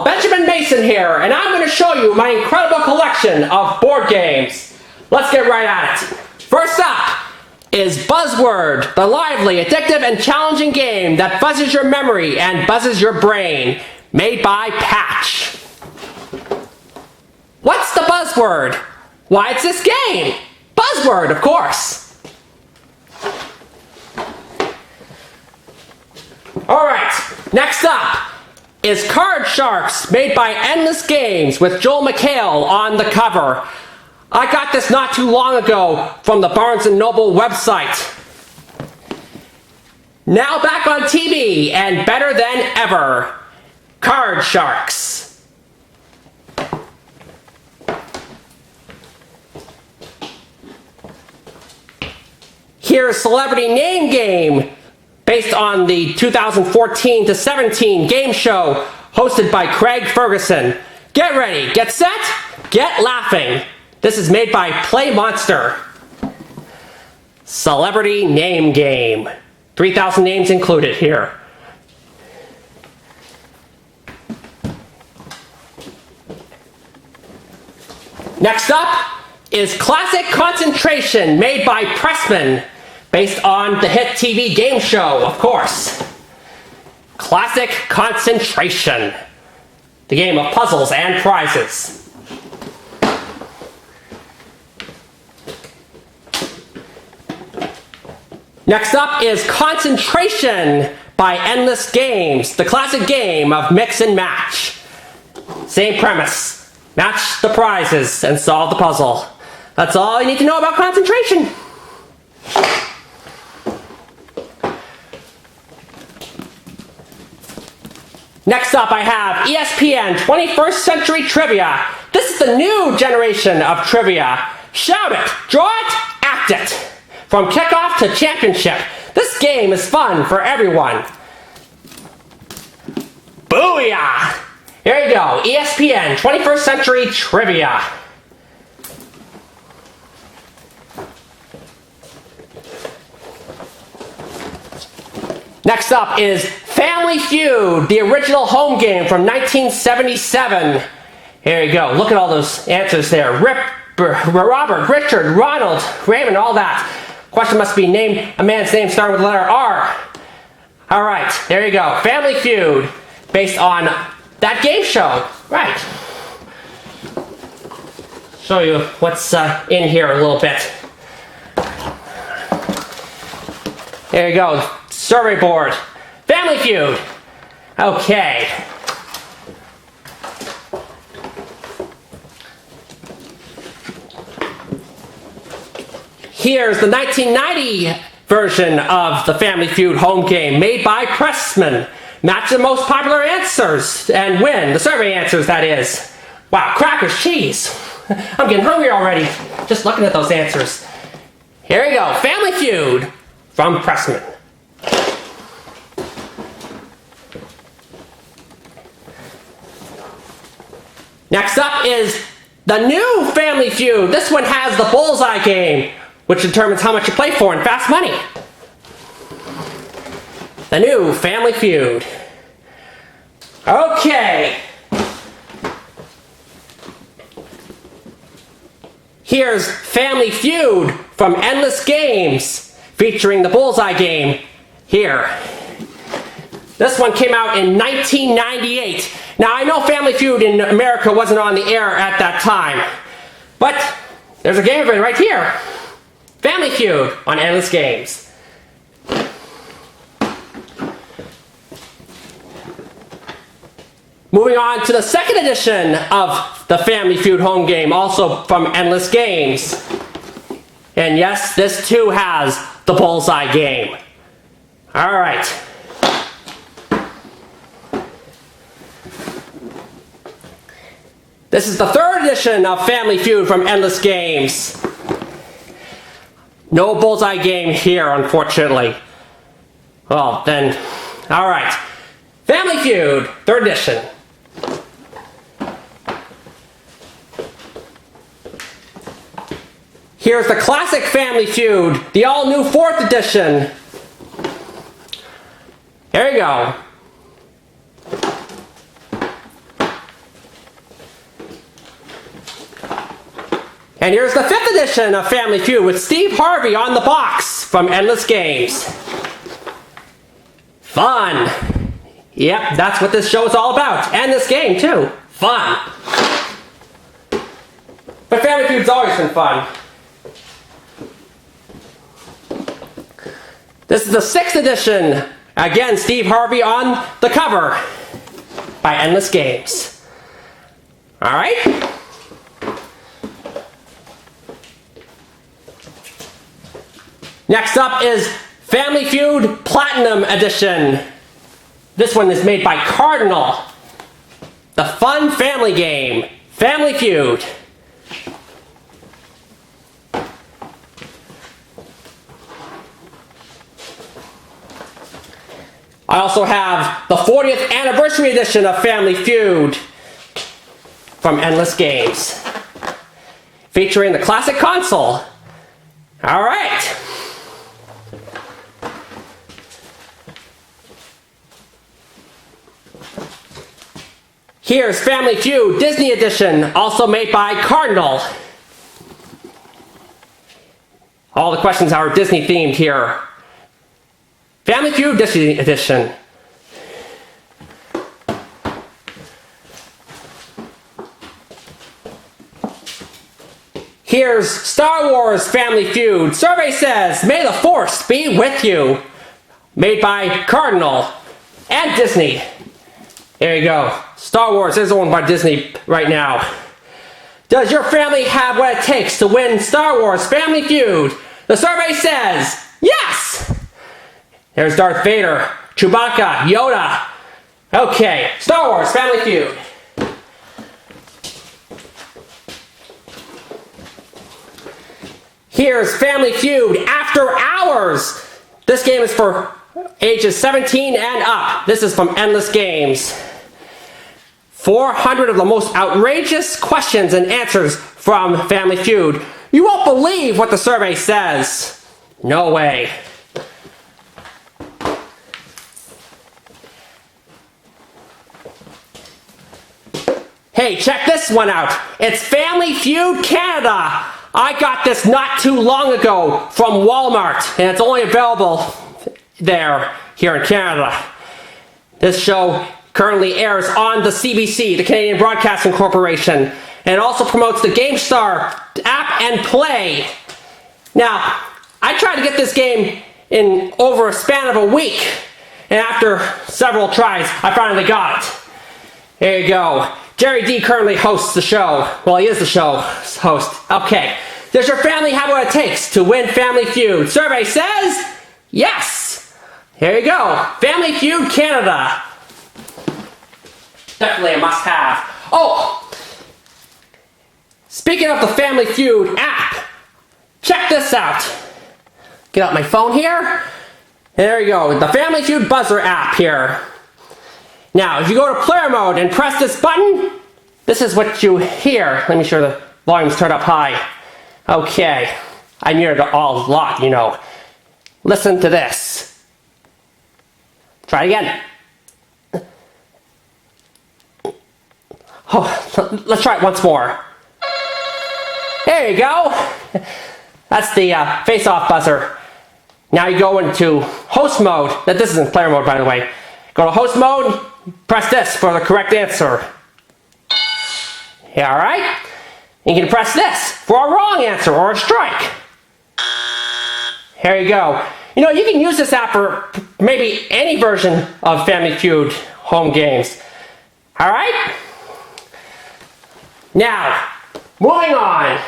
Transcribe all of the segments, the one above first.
Benjamin Mason here, and I'm going to show you my incredible collection of board games. Let's get right at it. First up is Buzzword, the lively, addictive, and challenging game that buzzes your memory and buzzes your brain, made by Patch. What's the buzzword? Why, it's this game. Buzzword, of course. Alright, next up is Card Sharks, made by Endless Games with Joel McHale on the cover. I got this not too long ago from the Barnes & Noble website. Now back on TV and better than ever, Card Sharks. Here's Celebrity Name Game, based on the 2014 to 17 game show hosted by Craig Ferguson. Get ready, get set, get laughing. This is made by Play Monster. Celebrity Name Game. 3,000 names included here. Next up is Classic Concentration, made by Pressman, based on the hit TV game show, of course. Classic Concentration, the game of puzzles and prizes. Next up is Concentration by Endless Games, the classic game of mix and match. Same premise, match the prizes and solve the puzzle. That's all you need to know about Concentration. Next up I have ESPN 21st Century Trivia. This is the new generation of trivia. Shout it, draw it, act it. From kickoff to championship, this game is fun for everyone. Booyah! Here you go, ESPN 21st Century Trivia. Next up is Family Feud, the original home game from 1977. Here you go, look at all those answers there. Robert, Richard, Ronald, Raymond, all that. Question must be name a man's name starting with the letter R. Alright, there you go. Family Feud, based on that game show. Right. Show you what's in here a little bit. There you go. Survey board. Family Feud. Okay. Here's the 1990 version of the Family Feud home game, made by Pressman. Match the most popular answers and win. The survey answers, that is. Wow, crackers, cheese. I'm getting hungry already, just looking at those answers. Here you go, Family Feud from Pressman. Next up is the new Family Feud. This one has the bullseye game, which determines how much you play for in fast money. The new Family Feud. Okay. Here's Family Feud from Endless Games, featuring the bullseye game here. This one came out in 1998. Now, I know Family Feud in America wasn't on the air at that time, but there's a game of it right here. Family Feud on Endless Games. Moving on to the second edition of the Family Feud home game, also from Endless Games. And yes, this too has the bullseye game. Alright. This is the third edition of Family Feud from Endless Games. No bullseye game here, unfortunately. Well, then, alright. Family Feud, third edition. Here's the classic Family Feud, the all-new fourth edition. There you go. And here's the 5th edition of Family Feud with Steve Harvey on the box from Endless Games. Fun. Yep, that's what this show is all about. And this game, too. Fun. But Family Feud's always been fun. This is the 6th edition. Again, Steve Harvey on the cover by Endless Games. Alright? Next up is Family Feud Platinum Edition. This one is made by Cardinal. The fun family game, Family Feud. I also have the 40th Anniversary Edition of Family Feud from Endless Games, featuring the classic console. Alright. Here's Family Feud Disney Edition, also made by Cardinal. All the questions are Disney themed here. Family Feud Disney Edition. Here's Star Wars Family Feud. Survey says, "May the Force be with you." Made by Cardinal and Disney. There you go. Star Wars is owned by Disney right now. Does your family have what it takes to win Star Wars Family Feud? The survey says, yes! There's Darth Vader, Chewbacca, Yoda. Okay, Star Wars Family Feud. Here's Family Feud After Hours. This game is for ages 17 and up. This is from Endless Games. 400 of the most outrageous questions and answers from Family Feud. You won't believe what the survey says. No way. Hey, check this one out. It's Family Feud Canada. I got this not too long ago from Walmart, and it's only available there, here in Canada. This show currently airs on the CBC, the Canadian Broadcasting Corporation, and it also promotes the GameStar app and play. Now, I tried to get this game in over a span of a week, and after several tries, I finally got it. There you go. Jerry D currently hosts the show. Well, he is the show host. Okay. Does your family have what it takes to win Family Feud? Survey says yes. Here you go. Family Feud Canada. Definitely a must-have. Oh! Speaking of the Family Feud app, check this out. Get out my phone here. There you go. The Family Feud Buzzer app here. Now, if you go to player mode and press this button, this is what you hear. Let me sure the volume's turned up high. Okay. I muted it all a lot, you know. Listen to this. Try again. Oh, let's try it once more. There you go. That's the face-off buzzer. Now you go into host mode. This isn't player mode, by the way. Go to host mode. Press this for the correct answer. Yeah, alright? You can press this for a wrong answer or a strike. Here you go. You know, you can use this app for maybe any version of Family Feud home games. Alright? Now, moving on.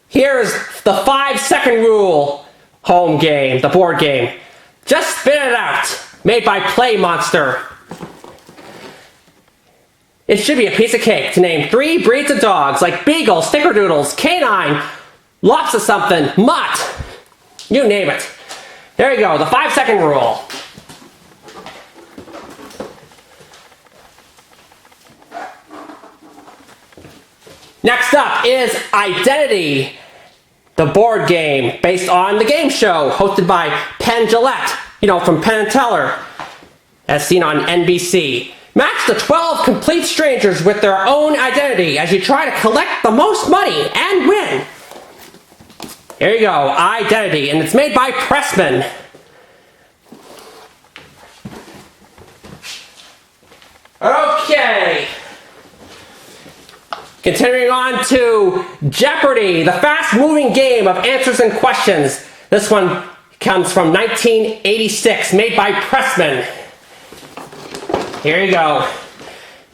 Here's the 5-second rule home game, the board game. Just spit it out. Made by Play Monster. It should be a piece of cake to name 3 breeds of dogs like Beagle, Snickerdoodles, Canine, lots of something, Mutt. You name it. There you go, the 5-second rule. Next up is Identity, the board game based on the game show hosted by Penn Jillette, you know, from Penn and Teller, as seen on NBC. Match the 12 complete strangers with their own identity as you try to collect the most money and win. Here you go, Identity, and it's made by Pressman. Okay. Continuing on to Jeopardy, the fast-moving game of answers and questions. This one comes from 1986, made by Pressman. Here you go.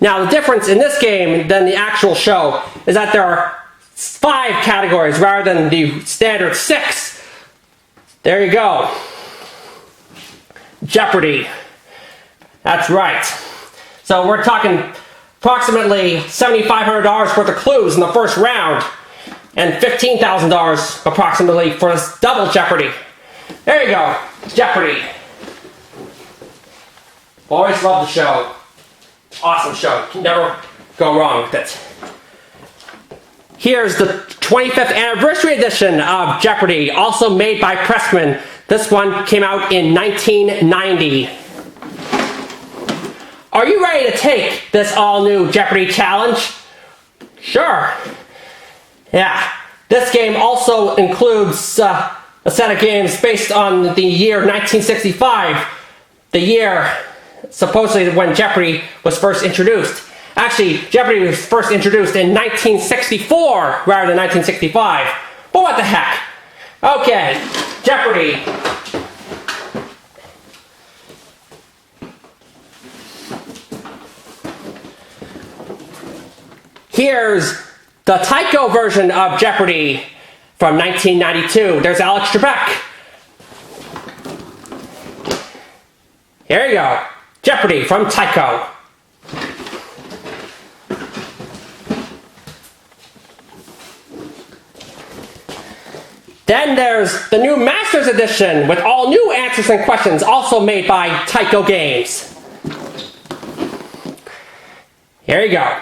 Now, the difference in this game than the actual show is that there are 5 categories rather than the standard 6. There you go. Jeopardy. That's right. So we're talking approximately $7,500 worth of clues in the first round and $15,000 approximately for this double Jeopardy. There you go. Jeopardy. Always love the show. Awesome show. Can never go wrong with it. Here's the 25th anniversary edition of Jeopardy, also made by Pressman. This one came out in 1990. Are you ready to take this all-new Jeopardy challenge? Sure. Yeah. This game also includes a set of games based on the year 1965, the year supposedly when Jeopardy was first introduced. Actually, Jeopardy was first introduced in 1964 rather than 1965. But what the heck? Okay, Jeopardy. Here's the Tyco version of Jeopardy from 1992. There's Alex Trebek. Here you go. Jeopardy from Tyco. Then there's the new Masters Edition with all new answers and questions, also made by Tyco Games. Here you go.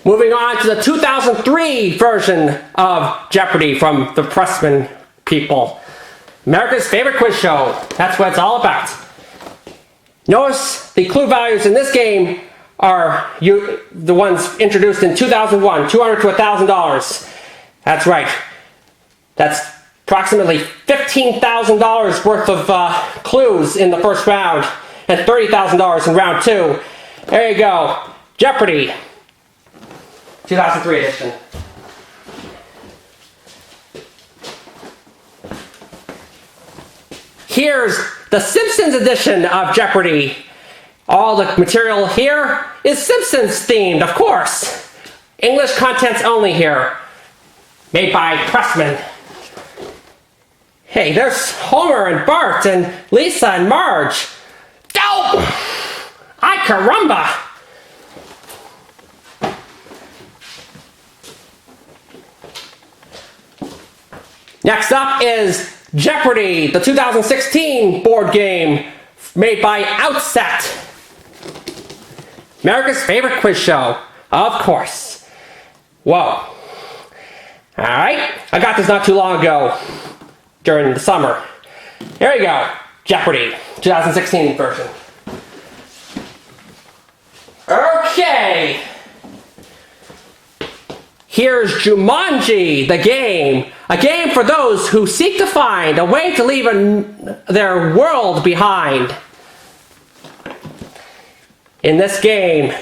Moving on to the 2003 version of Jeopardy from the Pressman people. America's favorite quiz show. That's what it's all about. Notice the clue values in this game are the ones introduced in 2001, $200 to $1,000. That's right. That's approximately $15,000 worth of clues in the first round and $30,000 in round 2. There you go. Jeopardy! 2003 edition. Here's the Simpsons edition of Jeopardy! All the material here is Simpsons themed, of course. English contents only here. Made by Pressman. Hey, there's Homer and Bart and Lisa and Marge. Oh! Ay caramba! Next up is Jeopardy, the 2016 board game made by Outset. America's favorite quiz show, of course. Whoa. Alright, I got this not too long ago, during the summer. Here we go, Jeopardy, 2016 version. Okay. Here's Jumanji, the game. A game for those who seek to find a way to leave their world behind. In this game,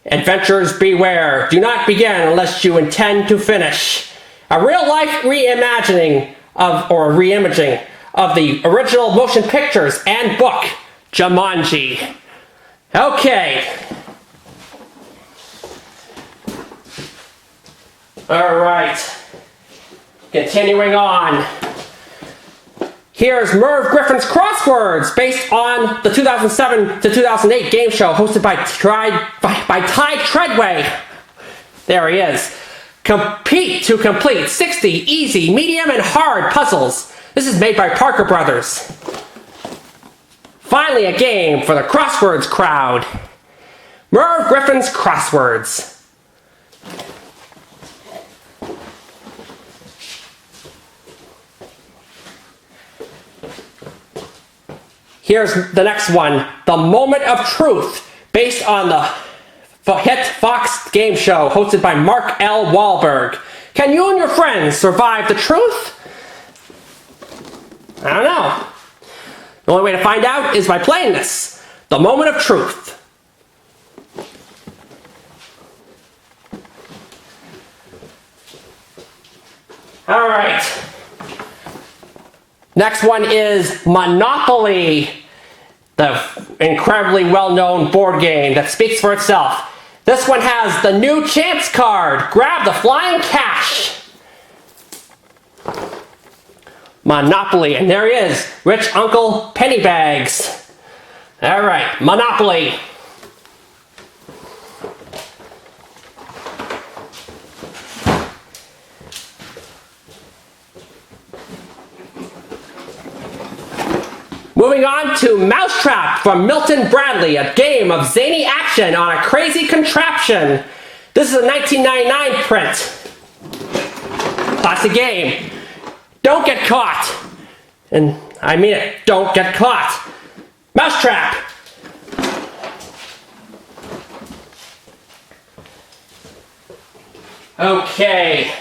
adventurers beware. Do not begin unless you intend to finish. A real-life reimagining or reimaging of the original motion pictures and book, Jumanji. Okay. Alright. Continuing on. Here's Merv Griffin's Crosswords, based on the 2007 to 2008 game show hosted by Ty Treadway. There he is. Compete to complete 60 easy, medium, and hard puzzles. This is made by Parker Brothers. Finally, a game for the Crosswords crowd. Merv Griffin's Crosswords. Here's the next one, The Moment of Truth, based on the hit Fox game show hosted by Mark L. Wahlberg. Can you and your friends survive the truth? I don't know. The only way to find out is by playing this, The Moment of Truth. All right. Next one is Monopoly, the incredibly well-known board game that speaks for itself. This one has the new chance card. Grab the flying cash. Monopoly, and there he is, Rich Uncle Pennybags. All right, Monopoly. Moving on to Mousetrap from Milton Bradley, a game of zany action on a crazy contraption. This is a 1999 print. Classic game. Don't get caught. And I mean it, don't get caught. Mousetrap. Okay.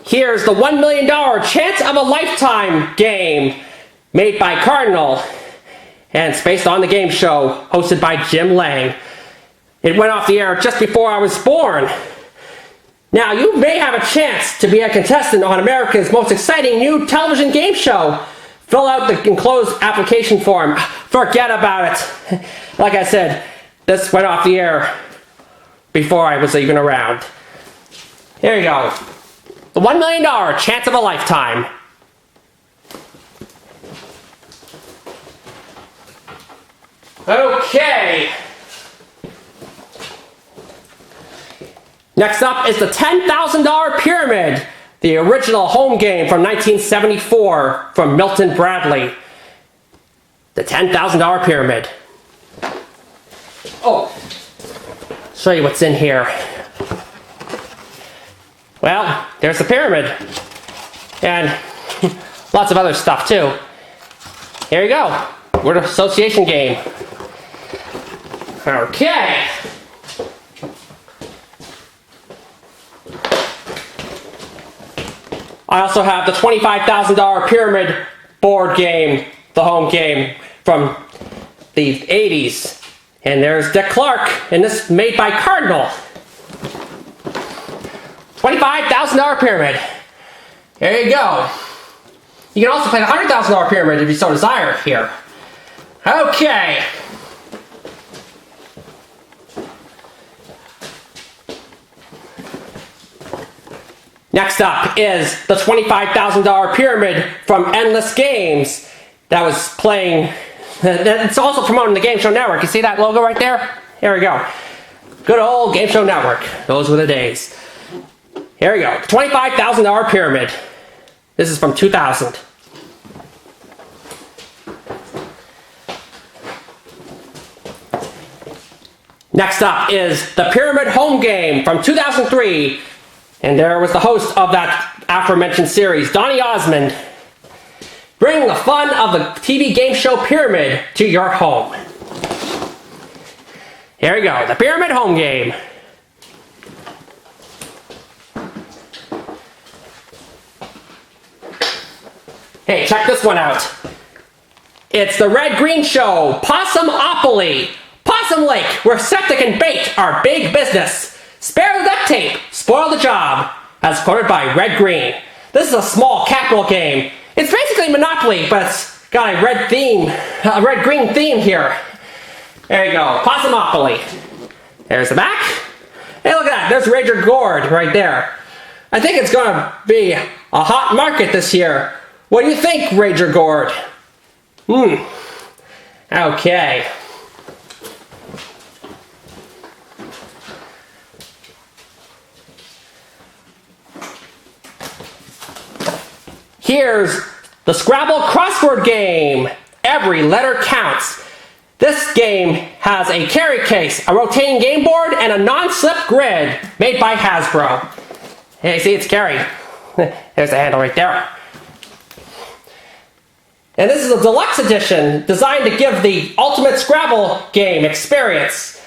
Here's the $1 million Chance of a Lifetime game made by Cardinal, and it's based on the game show hosted by Jim Lang. It went off the air just before I was born. Now, you may have a chance to be a contestant on America's most exciting new television game show. Fill out the enclosed application form. Forget about it. Like I said, this went off the air before I was even around. Here you go. The $1 million Chance of a Lifetime. Okay. Next up is the $10,000 Pyramid, the original home game from 1974 from Milton Bradley. The $10,000 Pyramid. Oh, show you what's in here. Well, there's the pyramid. And lots of other stuff too. Here you go. Word association game. Okay. I also have the $25,000 Pyramid board game, the home game from the 80s. And there's Dick Clark, and this is made by Cardinal. $25,000 Pyramid. There you go. You can also play the $100,000 Pyramid if you so desire here. Okay. Next up is the $25,000 Pyramid from Endless Games that was playing. It's also promoting the Game Show Network. You see that logo right there? Here we go. Good old Game Show Network. Those were the days. Here we go. $25,000 Pyramid. This is from 2000. Next up is the Pyramid home game from 2003. And there was the host of that aforementioned series, Donny Osmond, bringing the fun of the TV game show Pyramid to your home. Here we go, the Pyramid home game. Hey, check this one out. It's the Red Green Show, Possum-opoly. Possum Lake, where septic and bait are big business. Spare the duct tape, spoil the job, as quoted by Red Green. This is a small capital game. It's basically Monopoly, but it's got a red theme, a red-green theme here. There you go, Possum-opoly. There's the back. Hey, look at that, there's Ranger Gord right there. I think it's gonna be a hot market this year. What do you think, Ranger Gord? Okay. Here's the Scrabble crossword game. Every letter counts. This game has a carry case, a rotating game board, and a non-slip grid made by Hasbro. Hey, see, it's carry. There's the handle right there. And this is a deluxe edition designed to give the ultimate Scrabble game experience.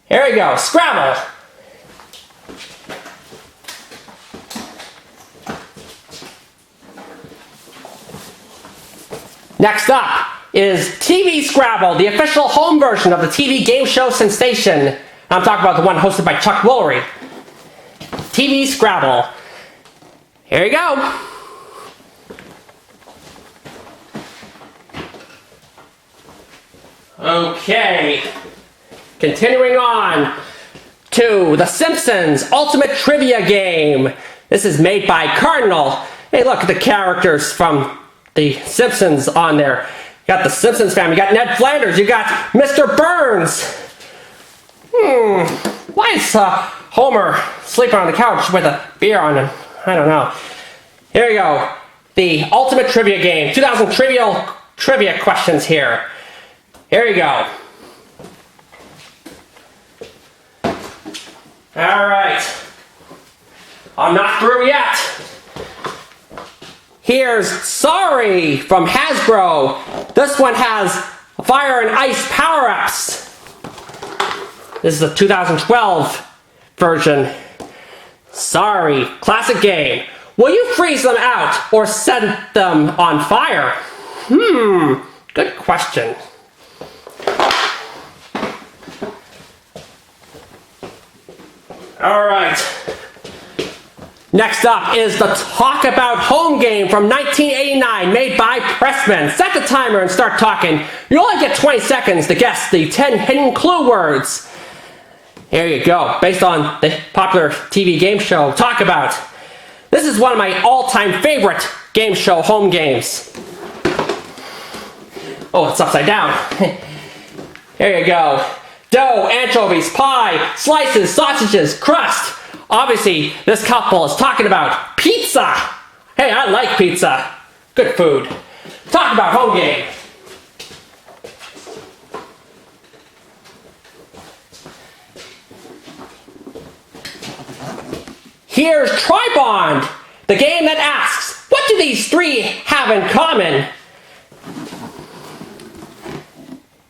Here we go, Scrabble. Next up is TV Scrabble, the official home version of the TV game show sensation. I'm talking about the one hosted by Chuck Woolery. TV Scrabble. Here you go. Okay. Continuing on to The Simpsons Ultimate Trivia Game. This is made by Cardinal. Hey, look at the characters from The Simpsons on there. You got the Simpsons family, you got Ned Flanders, you got Mr. Burns. Why is Homer sleeping on the couch with a beer on him? I don't know. Here we go. The Ultimate Trivia Game. 2000 trivial trivia questions here. Here we go. Alright. I'm not through yet. Here's Sorry from Hasbro. This one has fire and ice power-ups. This is the 2012 version. Sorry, classic game. Will you freeze them out or set them on fire? Good question. All right. Next up is the Talk About Home game from 1989, made by Pressman. Set the timer and start talking. You only get 20 seconds to guess the 10 hidden clue words. Here you go, based on the popular TV game show Talk About. This is one of my all-time favorite game show home games. Oh, it's upside down. Here you go. Dough, anchovies, pie, slices, sausages, crust. Obviously, this couple is talking about pizza. Hey, I like pizza. Good food. Talk about home game. Here's Tribond, the game that asks, what do these three have in common?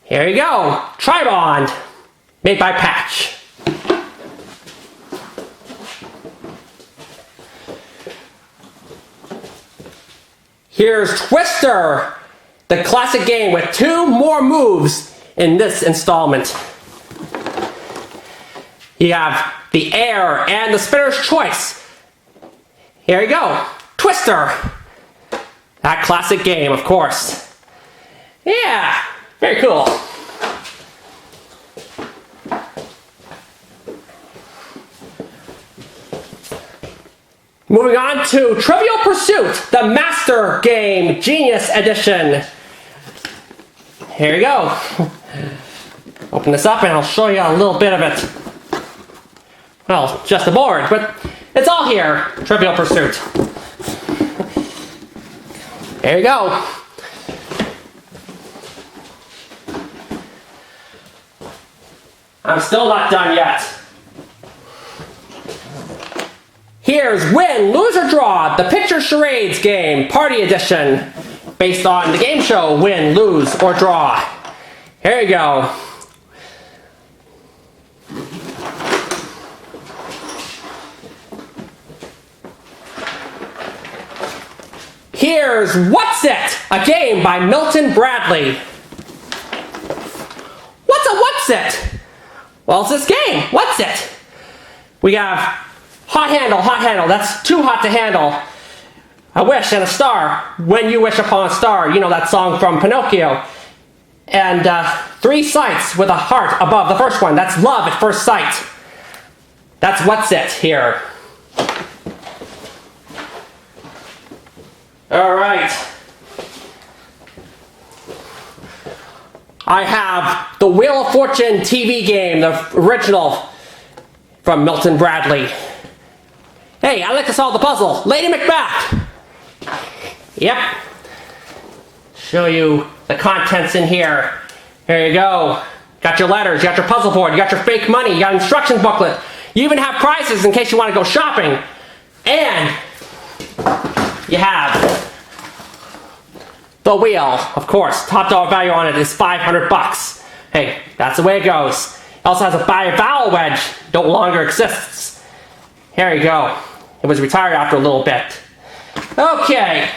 Here you go, Tribond, made by Patch. Here's Twister, the classic game with 2 more moves in this installment. You have the air and the spinner's choice. Here you go, Twister. That classic game, of course. Yeah, very cool. Moving on to Trivial Pursuit, the Master Game Genius Edition. Here you go. Open this up and I'll show you a little bit of it. Well, just the board, but it's all here. Trivial Pursuit. There you go. I'm still not done yet. Here's Win, Lose or Draw, the Picture Charades game, Party Edition, based on the game show Win, Lose or Draw. Here you go. Here's What's It? A game by Milton Bradley. What's a What's It? Well, it's this game. What's it? We have hot handle. That's too hot to handle. A wish and a star. When you wish upon a star. You know that song from Pinocchio. And 3 sights with a heart above the first one. That's love at first sight. That's What's It here. All right. I have the Wheel of Fortune TV game, the original from Milton Bradley. Hey, I like to solve the puzzle. Lady Macbeth. Yep. Show you the contents in here. Here you go. Got your letters, you got your puzzle board, you got your fake money, you got an instruction booklet. You even have prizes in case you want to go shopping. And you have the wheel. Of course, top dollar value on it is $500. Hey, that's the way it goes. It also has a bi-vowel wedge, no longer exists. Here you go. It was retired after a little bit. Okay,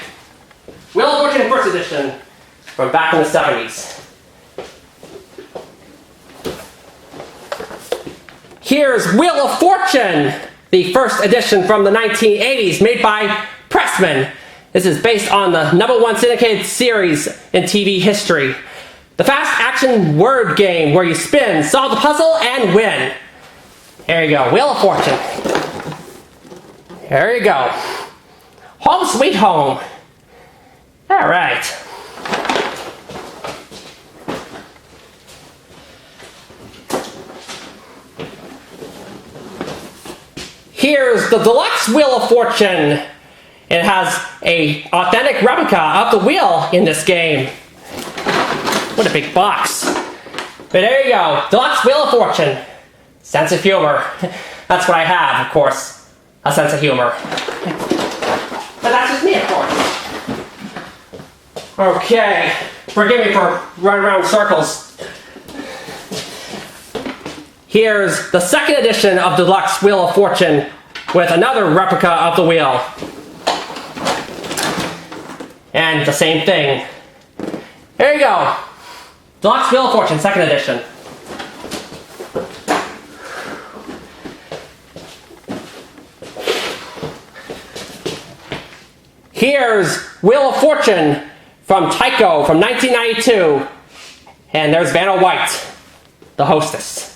Wheel of Fortune First Edition from back in the 70s. Here's Wheel of Fortune, the first edition from the 1980s, made by Pressman. This is based on the #1 syndicated series in TV history. The fast-action word game where you spin, solve the puzzle, and win. There you go, Wheel of Fortune. There you go. Home sweet home. All right. Here's the deluxe Wheel of Fortune. It has an authentic replica of the wheel in this game. What a big box. But there you go, deluxe Wheel of Fortune. Sense of humor. That's what I have, of course. A sense of humor. But that's just me, of course. Okay, forgive me for running around in circles. Here's the second edition of Deluxe Wheel of Fortune with another replica of the wheel. And the same thing. There you go. Deluxe Wheel of Fortune, second edition. Here's Wheel of Fortune from Tyco from 1992. And there's Vanna White, the hostess.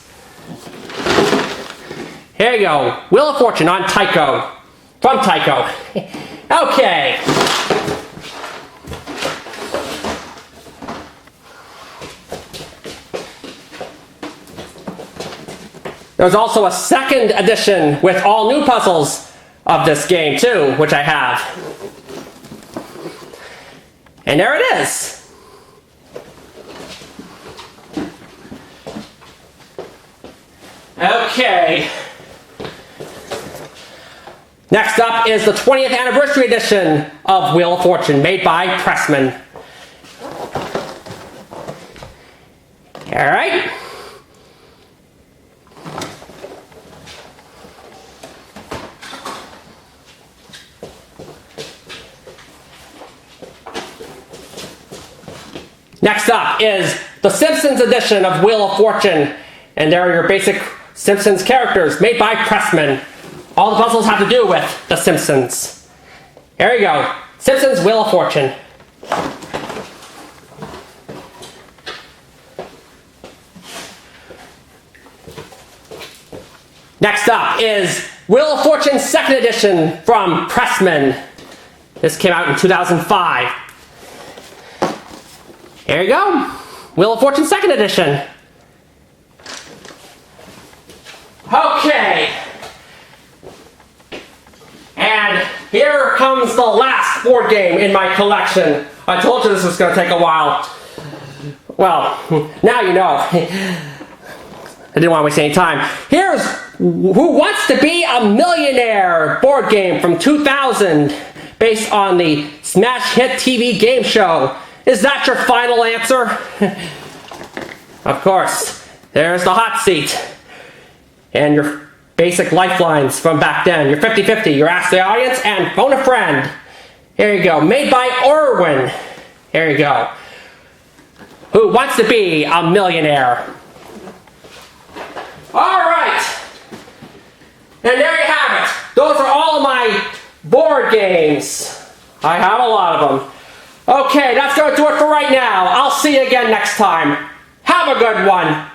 Here you go, Wheel of Fortune on Tyco. From Tyco. Okay. There's also a second edition with all new puzzles of this game too, which I have. And there it is. Okay. Next up is the 20th anniversary edition of Wheel of Fortune, made by Pressman. All right. Next up is the Simpsons edition of Wheel of Fortune, and there are your basic Simpsons characters made by Pressman. All the puzzles have to do with the Simpsons. There you go, Simpsons Wheel of Fortune. Next up is Wheel of Fortune second edition from Pressman. This came out in 2005. There you go, Wheel of Fortune second edition. Okay. And here comes the last board game in my collection. I told you this was going to take a while. Well, now you know. I didn't want to waste any time. Here's Who Wants to Be a Millionaire board game from 2000, based on the smash hit TV game show. Is that your final answer? Of course. There's the hot seat. And your basic lifelines from back then. Your 50-50, your Ask the Audience, and Phone a Friend. Here you go. Made by Irwin. Here you go. Who Wants to Be a Millionaire? Alright. And there you have it. Those are all of my board games. I have a lot of them. Okay, that's going to do it for right now. I'll see you again next time. Have a good one.